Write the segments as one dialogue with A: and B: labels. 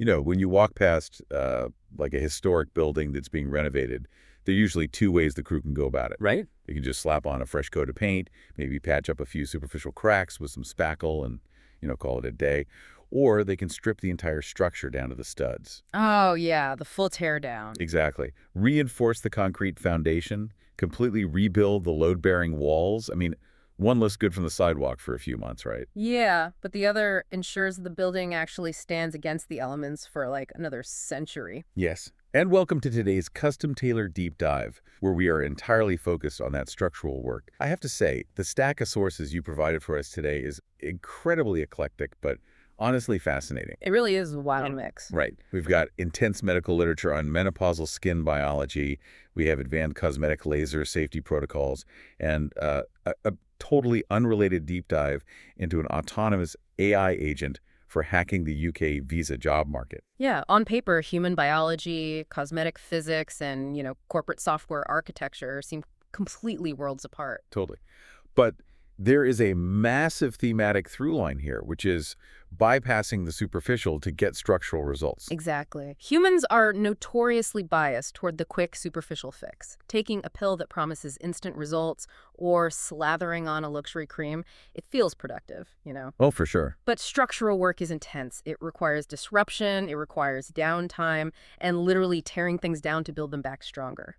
A: When you walk past like a historic building that's being renovated, there are usually two ways the crew can go about it.
B: Right?
A: You can just slap on a fresh coat of paint, maybe patch up a few superficial cracks with some spackle and, call it a day. Or they can strip the entire structure down to the studs.
B: Oh, yeah, the full tear down.
A: Exactly. Reinforce the concrete foundation, completely rebuild the load-bearing walls. I mean, one looks good from the sidewalk for a few months, right?
B: Yeah, but the other ensures the building actually stands against the elements for like another century.
A: Yes. And welcome to today's custom-tailored deep dive, where we are entirely focused on that structural work. I have to say, the stack of sources you provided for us today is incredibly eclectic, but honestly fascinating.
B: It really is a wild mix.
A: Right. We've got intense medical literature on menopausal skin biology. We have advanced cosmetic laser safety protocols, and a totally unrelated deep dive into an autonomous AI agent for hacking the UK visa job market.
B: Yeah, on paper, human biology, cosmetic physics, and, corporate software architecture seem completely worlds apart.
A: Totally. But there is a massive thematic through line here, which is bypassing the superficial to get structural results.
B: Exactly. Humans are notoriously biased toward the quick, superficial fix. Taking a pill that promises instant results or slathering on a luxury cream, it feels productive.
A: Oh, for sure.
B: But structural work is intense. It requires disruption, it requires downtime, and literally tearing things down to build them back stronger.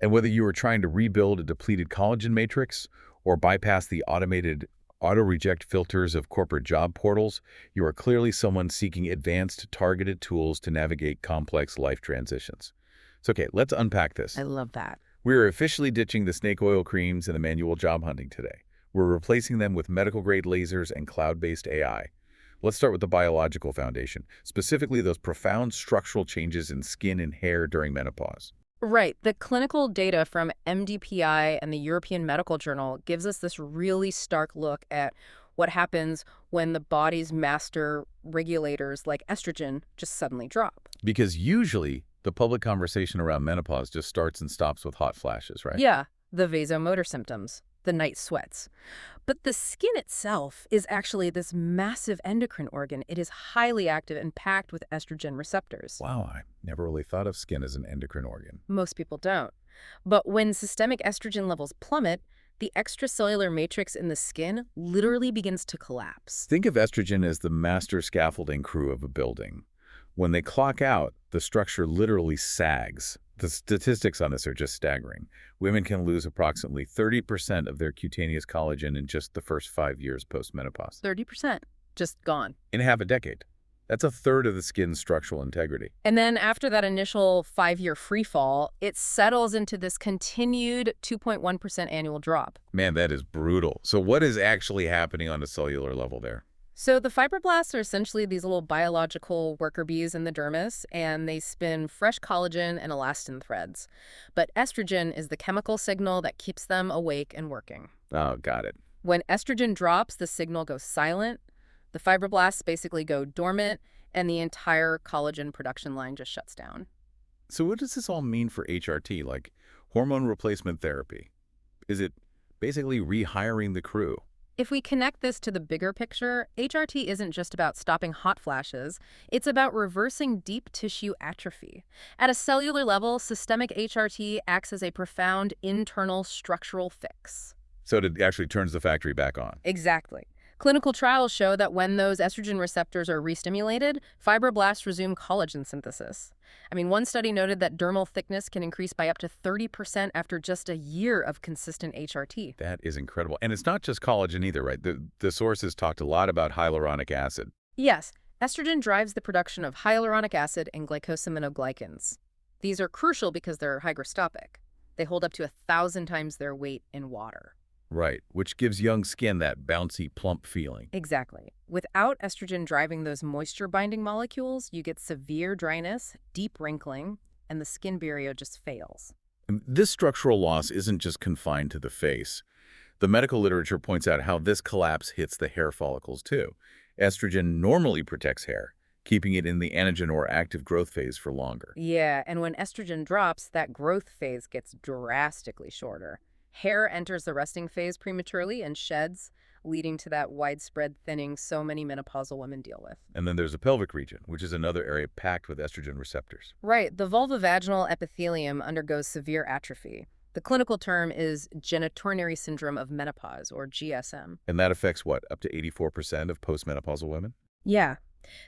A: And whether you are trying to rebuild a depleted collagen matrix or bypass the automated auto-reject filters of corporate job portals, you are clearly someone seeking advanced, targeted tools to navigate complex life transitions. So, okay, let's unpack this.
B: I love that.
A: We're officially ditching the snake oil creams and the manual job hunting today. We're replacing them with medical-grade lasers and cloud-based AI. Let's start with the biological foundation, specifically those profound structural changes in skin and hair during menopause.
B: Right. The clinical data from MDPI and the European Medical Journal gives us this really stark look at what happens when the body's master regulators like estrogen just suddenly drop.
A: Because usually, the public conversation around menopause just starts and stops with hot flashes, right?
B: Yeah, the vasomotor symptoms, the night sweats. But the skin itself is actually this massive endocrine organ. It is highly active and packed with estrogen receptors.
A: Wow, I never really thought of skin as an endocrine organ.
B: Most people don't. But when systemic estrogen levels plummet, the extracellular matrix in the skin literally begins to collapse.
A: Think of estrogen as the master scaffolding crew of a building. When they clock out, the structure literally sags. The statistics on this are just staggering. Women can lose approximately 30% of their cutaneous collagen in just the first 5 years post-menopause.
B: 30%. Just gone.
A: In half a decade. That's a third of the skin's structural integrity.
B: And then after that initial 5-year free fall, it settles into this continued 2.1% annual drop.
A: Man, that is brutal. So what is actually happening on a cellular level there?
B: So the fibroblasts are essentially these little biological worker bees in the dermis, and they spin fresh collagen and elastin threads. But estrogen is the chemical signal that keeps them awake and working.
A: Oh, got it.
B: When estrogen drops, the signal goes silent, the fibroblasts basically go dormant, and the entire collagen production line just shuts down.
A: So what does this all mean for HRT, like hormone replacement therapy? Is it basically rehiring the crew?
B: If we connect this to the bigger picture, HRT isn't just about stopping hot flashes. It's about reversing deep tissue atrophy. At a cellular level, systemic HRT acts as a profound internal structural fix.
A: So it actually turns the factory back on.
B: Exactly. Clinical trials show that when those estrogen receptors are restimulated, fibroblasts resume collagen synthesis. One study noted that dermal thickness can increase by up to 30% after just a year of consistent HRT.
A: That is incredible. And it's not just collagen either, right? The sources talked a lot about hyaluronic acid.
B: Yes, estrogen drives the production of hyaluronic acid and glycosaminoglycans. These are crucial because they're hygroscopic. They hold up to 1,000 times their weight in water.
A: Right, which gives young skin that bouncy, plump feeling.
B: Exactly. Without estrogen driving those moisture-binding molecules, you get severe dryness, deep wrinkling, and the skin barrier just fails.
A: And this structural loss isn't just confined to the face. The medical literature points out how this collapse hits the hair follicles too. Estrogen normally protects hair, keeping it in the anagen or active growth phase for longer.
B: Yeah, and when estrogen drops, that growth phase gets drastically shorter. Hair enters the resting phase prematurely and sheds, leading to that widespread thinning so many menopausal women deal with.
A: And then there's the pelvic region, which is another area packed with estrogen receptors.
B: Right, the vulvovaginal epithelium undergoes severe atrophy. The clinical term is genitourinary syndrome of menopause, or GSM.
A: And that affects what, up to 84% of postmenopausal women?
B: Yeah,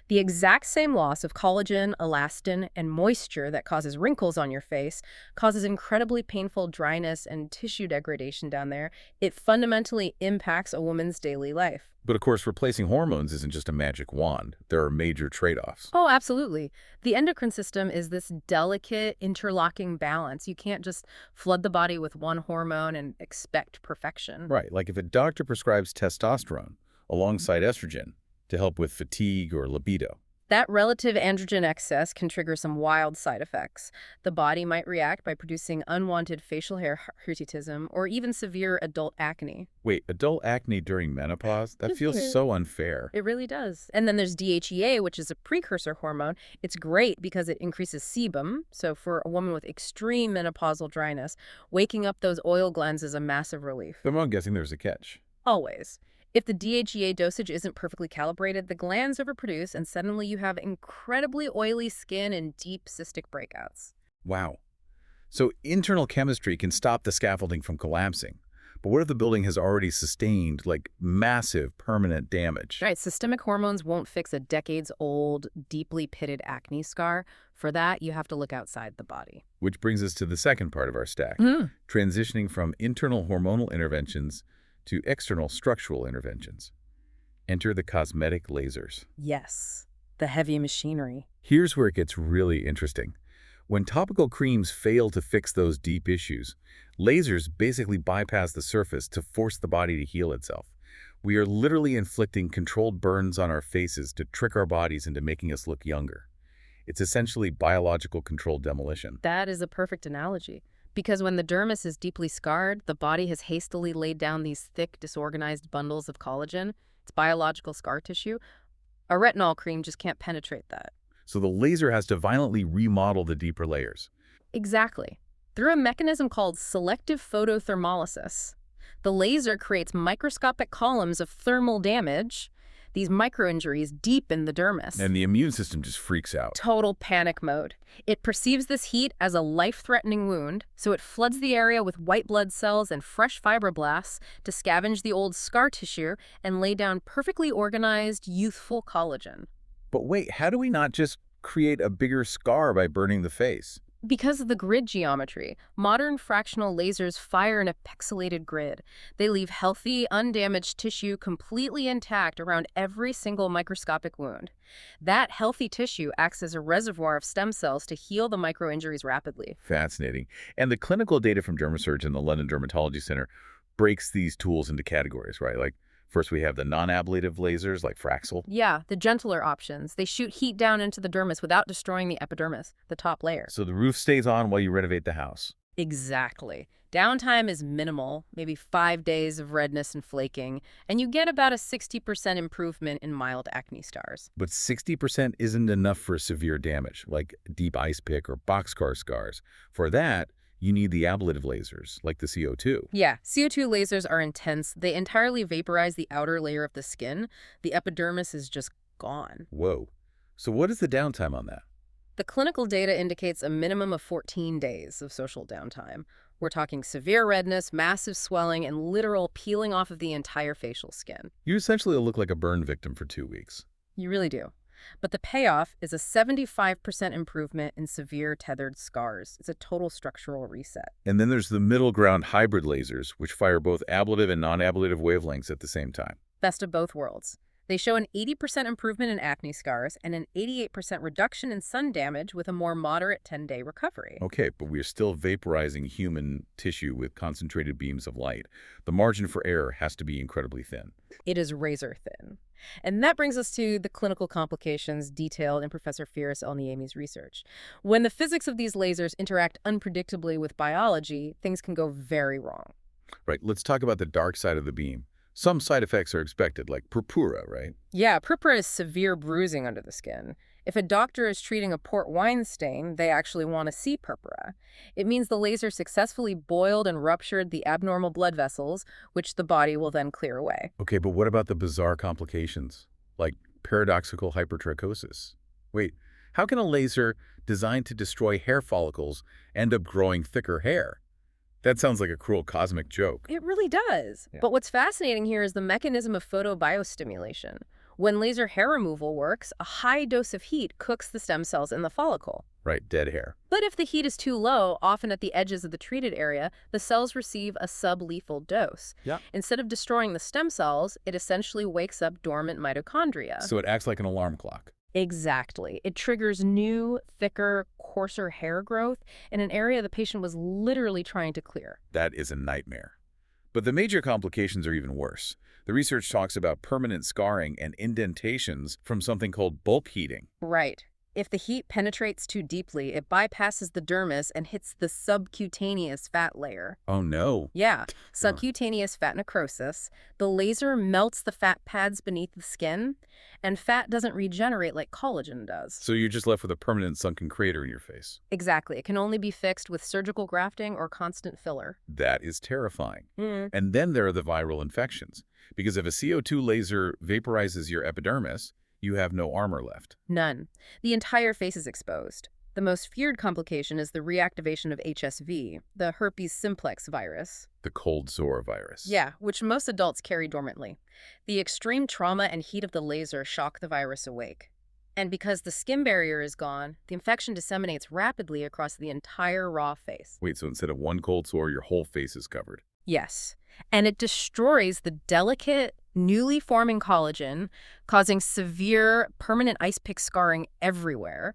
B: the exact same loss of collagen, elastin, and moisture that causes wrinkles on your face causes incredibly painful dryness and tissue degradation down there. It fundamentally impacts a woman's daily life.
A: But of course, replacing hormones isn't just a magic wand. There are major trade-offs.
B: Oh, absolutely. The endocrine system is this delicate, interlocking balance. You can't just flood the body with one hormone and expect perfection.
A: Right, like if a doctor prescribes testosterone alongside estrogen to help with fatigue or libido.
B: That relative androgen excess can trigger some wild side effects. The body might react by producing unwanted facial hair hirsutism or even severe adult acne.
A: Wait, adult acne during menopause? That feels so unfair.
B: It really does. And then there's DHEA, which is a precursor hormone. It's great because it increases sebum. So for a woman with extreme menopausal dryness, waking up those oil glands is a massive relief.
A: But I'm guessing there's a catch.
B: Always. If the DHEA dosage isn't perfectly calibrated, the glands overproduce and suddenly you have incredibly oily skin and deep cystic breakouts.
A: Wow. So internal chemistry can stop the scaffolding from collapsing. But what if the building has already sustained, like, massive permanent damage?
B: Right, systemic hormones won't fix a decades-old, deeply pitted acne scar. For that, you have to look outside the body.
A: Which brings us to the second part of our stack, transitioning from internal hormonal interventions to external structural interventions. Enter the cosmetic lasers.
B: Yes, the heavy machinery.
A: Here's where it gets really interesting. When topical creams fail to fix those deep issues, lasers basically bypass the surface to force the body to heal itself. We are literally inflicting controlled burns on our faces to trick our bodies into making us look younger. It's essentially biological controlled demolition.
B: That is a perfect analogy. Because when the dermis is deeply scarred, the body has hastily laid down these thick, disorganized bundles of collagen. It's biological scar tissue. A retinol cream just can't penetrate that.
A: So the laser has to violently remodel the deeper layers.
B: Exactly. Through a mechanism called selective photothermolysis. The laser creates microscopic columns of thermal damage. These micro-injuries deepen the dermis.
A: And the immune system just freaks out.
B: Total panic mode. It perceives this heat as a life-threatening wound, so it floods the area with white blood cells and fresh fibroblasts to scavenge the old scar tissue and lay down perfectly organized, youthful collagen.
A: But wait, how do we not just create a bigger scar by burning the face?
B: Because of the grid geometry, modern fractional lasers fire in a pixelated grid. They leave healthy, undamaged tissue completely intact around every single microscopic wound. That healthy tissue acts as a reservoir of stem cells to heal the micro-injuries rapidly.
A: Fascinating. And the clinical data from DermaSurge and the London Dermatology Center breaks these tools into categories, right? Like, first we have the non-ablative lasers like Fraxel.
B: Yeah, the gentler options. They shoot heat down into the dermis without destroying the epidermis, the top layer.
A: So the roof stays on while you renovate the house.
B: Exactly. Downtime is minimal, maybe 5 days of redness and flaking, and you get about a 60% improvement in mild acne scars.
A: But 60% isn't enough for severe damage, like deep ice pick or boxcar scars. For that, you need the ablative lasers, like the CO2.
B: Yeah, CO2 lasers are intense. They entirely vaporize the outer layer of the skin. The epidermis is just gone.
A: Whoa. So what is the downtime on that?
B: The clinical data indicates a minimum of 14 days of social downtime. We're talking severe redness, massive swelling, and literal peeling off of the entire facial skin.
A: You essentially look like a burn victim for 2 weeks.
B: You really do. But the payoff is a 75% improvement in severe tethered scars. It's a total structural reset.
A: And then there's the middle ground hybrid lasers, which fire both ablative and non-ablative wavelengths at the same time.
B: Best of both worlds. They show an 80% improvement in acne scars and an 88% reduction in sun damage with a more moderate 10-day recovery.
A: Okay, but we're still vaporizing human tissue with concentrated beams of light. The margin for error has to be incredibly thin.
B: It is razor thin. And that brings us to the clinical complications detailed in Professor Firas El-Niami's research. When the physics of these lasers interact unpredictably with biology, things can go very wrong.
A: Right, let's talk about the dark side of the beam. Some side effects are expected, like purpura, right?
B: Yeah, purpura is severe bruising under the skin. If a doctor is treating a port wine stain, they actually want to see purpura. It means the laser successfully boiled and ruptured the abnormal blood vessels, which the body will then clear away.
A: Okay, but what about the bizarre complications, like paradoxical hypertrichosis? Wait, how can a laser designed to destroy hair follicles end up growing thicker hair? That sounds like a cruel cosmic joke.
B: It really does.
A: Yeah.
B: But what's fascinating here is the mechanism of photobiostimulation. When laser hair removal works, a high dose of heat cooks the stem cells in the follicle.
A: Right, dead hair.
B: But if the heat is too low, often at the edges of the treated area, the cells receive a sublethal dose.
A: Yeah.
B: Instead of destroying the stem cells, it essentially wakes up dormant mitochondria.
A: So it acts like an alarm clock.
B: Exactly. It triggers new, thicker, coarser hair growth in an area the patient was literally trying to clear.
A: That is a nightmare. But the major complications are even worse. The research talks about permanent scarring and indentations from something called bulk heating.
B: Right. If the heat penetrates too deeply, it bypasses the dermis and hits the subcutaneous fat layer.
A: Oh no.
B: Yeah, subcutaneous fat necrosis. The laser melts the fat pads beneath the skin, and fat doesn't regenerate like collagen does.
A: So you're just left with a permanent sunken crater in your face.
B: Exactly. It can only be fixed with surgical grafting or constant filler.
A: That is terrifying.
B: Mm.
A: And then there are the viral infections. Because if a CO2 laser vaporizes your epidermis, you have no armor left.
B: None. The entire face is exposed. The most feared complication is the reactivation of HSV, the herpes simplex virus.
A: The cold sore virus.
B: Yeah, which most adults carry dormantly. The extreme trauma and heat of the laser shock the virus awake. And because the skin barrier is gone, the infection disseminates rapidly across the entire raw face.
A: Wait, so instead of one cold sore, your whole face is covered?
B: Yes. And it destroys the delicate, newly forming collagen, causing severe, permanent ice pick scarring everywhere.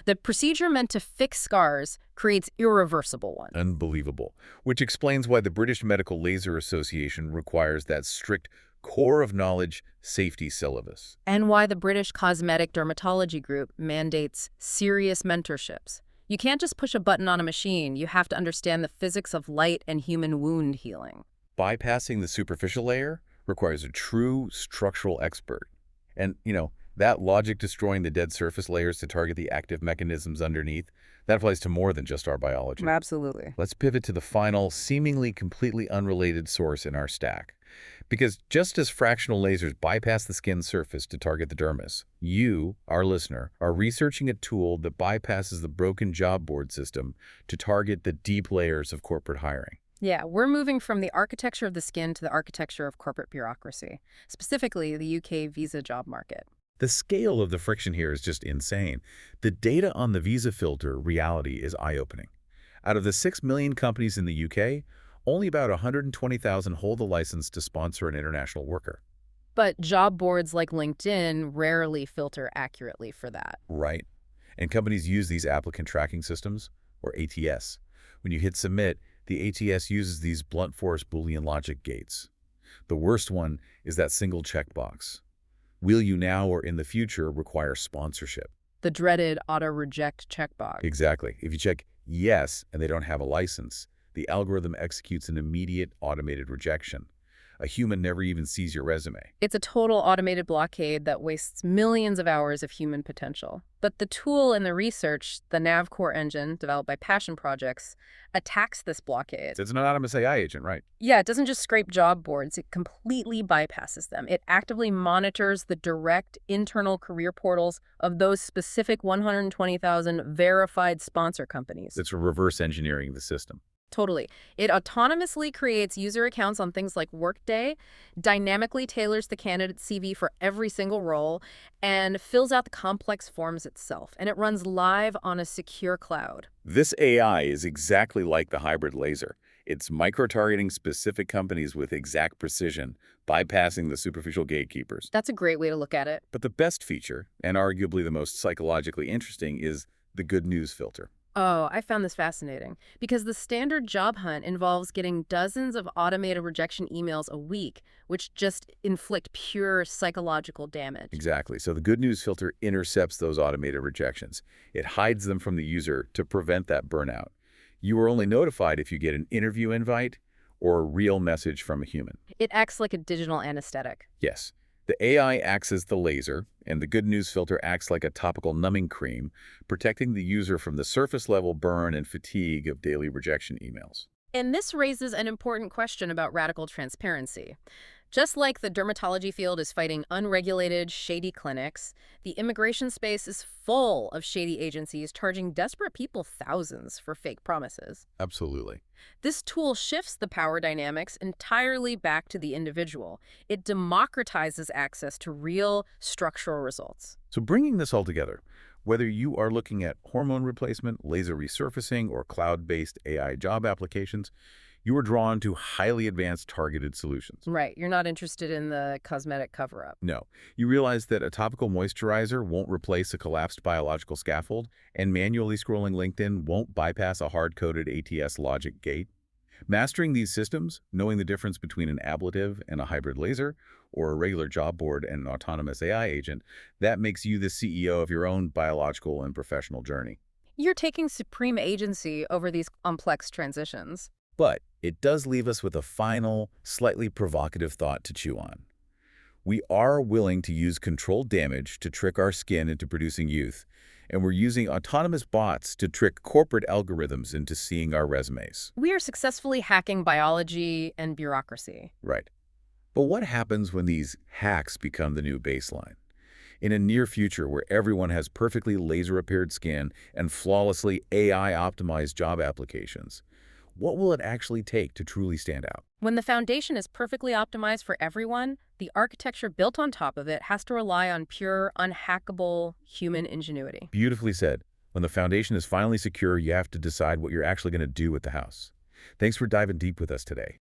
B: The procedure meant to fix scars creates irreversible ones.
A: Unbelievable. Which explains why the British Medical Laser Association requires that strict core of knowledge safety syllabus.
B: And why the British Cosmetic Dermatology Group mandates serious mentorships. You can't just push a button on a machine. You have to understand the physics of light and human wound healing.
A: Bypassing the superficial layer requires a true structural expert. And, that logic destroying the dead surface layers to target the active mechanisms underneath, that applies to more than just our biology.
B: Absolutely.
A: Let's pivot to the final, seemingly completely unrelated source in our stack. Because just as fractional lasers bypass the skin surface to target the dermis, you, our listener, are researching a tool that bypasses the broken job board system to target the deep layers of corporate hiring.
B: Yeah, we're moving from the architecture of the skin to the architecture of corporate bureaucracy, specifically the UK visa job market.
A: The scale of the friction here is just insane. The data on the visa filter reality is eye-opening. Out of the 6 million companies in the UK, only about 120,000 hold the license to sponsor an international worker.
B: But job boards like LinkedIn rarely filter accurately for that.
A: Right. And companies use these applicant tracking systems, or ATS. When you hit submit, the ATS uses these blunt force Boolean logic gates. The worst one is that single checkbox. Will you now or in the future require sponsorship?
B: The dreaded auto-reject checkbox.
A: Exactly. If you check yes and they don't have a license, the algorithm executes an immediate automated rejection. A human never even sees your resume.
B: It's a total automated blockade that wastes millions of hours of human potential. But the tool in the research, the NavCore engine, developed by Passion Projects, attacks this blockade.
A: It's an anonymous AI agent, right?
B: Yeah, it doesn't just scrape job boards, it completely bypasses them. It actively monitors the direct internal career portals of those specific 120,000 verified sponsor companies.
A: It's reverse engineering the system.
B: Totally. It autonomously creates user accounts on things like Workday, dynamically tailors the candidate CV for every single role, and fills out the complex forms itself. And it runs live on a secure cloud.
A: This AI is exactly like the hybrid laser. It's micro-targeting specific companies with exact precision, bypassing the superficial gatekeepers.
B: That's a great way to look at it.
A: But the best feature, and arguably the most psychologically interesting, is the good news filter.
B: Oh, I found this fascinating because the standard job hunt involves getting dozens of automated rejection emails a week, which just inflict pure psychological damage.
A: Exactly. So the good news filter intercepts those automated rejections. It hides them from the user to prevent that burnout. You are only notified if you get an interview invite or a real message from a human.
B: It acts like a digital anesthetic.
A: Yes. The AI acts as the laser, and the good news filter acts like a topical numbing cream, protecting the user from the surface-level burn and fatigue of daily rejection emails.
B: And this raises an important question about radical transparency. Just like the dermatology field is fighting unregulated, shady clinics, the immigration space is full of shady agencies charging desperate people thousands for fake promises.
A: Absolutely.
B: This tool shifts the power dynamics entirely back to the individual. It democratizes access to real structural results.
A: So bringing this all together, whether you are looking at hormone replacement, laser resurfacing, or cloud-based AI job applications, you are drawn to highly advanced targeted solutions.
B: Right, you're not interested in the cosmetic cover-up.
A: No, you realize that a topical moisturizer won't replace a collapsed biological scaffold, and manually scrolling LinkedIn won't bypass a hard-coded ATS logic gate. Mastering these systems, knowing the difference between an ablative and a hybrid laser, or a regular job board and an autonomous AI agent, that makes you the CEO of your own biological and professional journey.
B: You're taking supreme agency over these complex transitions.
A: But it does leave us with a final, slightly provocative thought to chew on. We are willing to use controlled damage to trick our skin into producing youth, and we're using autonomous bots to trick corporate algorithms into seeing our resumes.
B: We are successfully hacking biology and bureaucracy.
A: Right. But what happens when these hacks become the new baseline? In a near future where everyone has perfectly laser-repaired skin and flawlessly AI-optimized job applications, what will it actually take to truly stand out?
B: When the foundation is perfectly optimized for everyone, the architecture built on top of it has to rely on pure, unhackable human ingenuity.
A: Beautifully said. When the foundation is finally secure, you have to decide what you're actually going to do with the house. Thanks for diving deep with us today.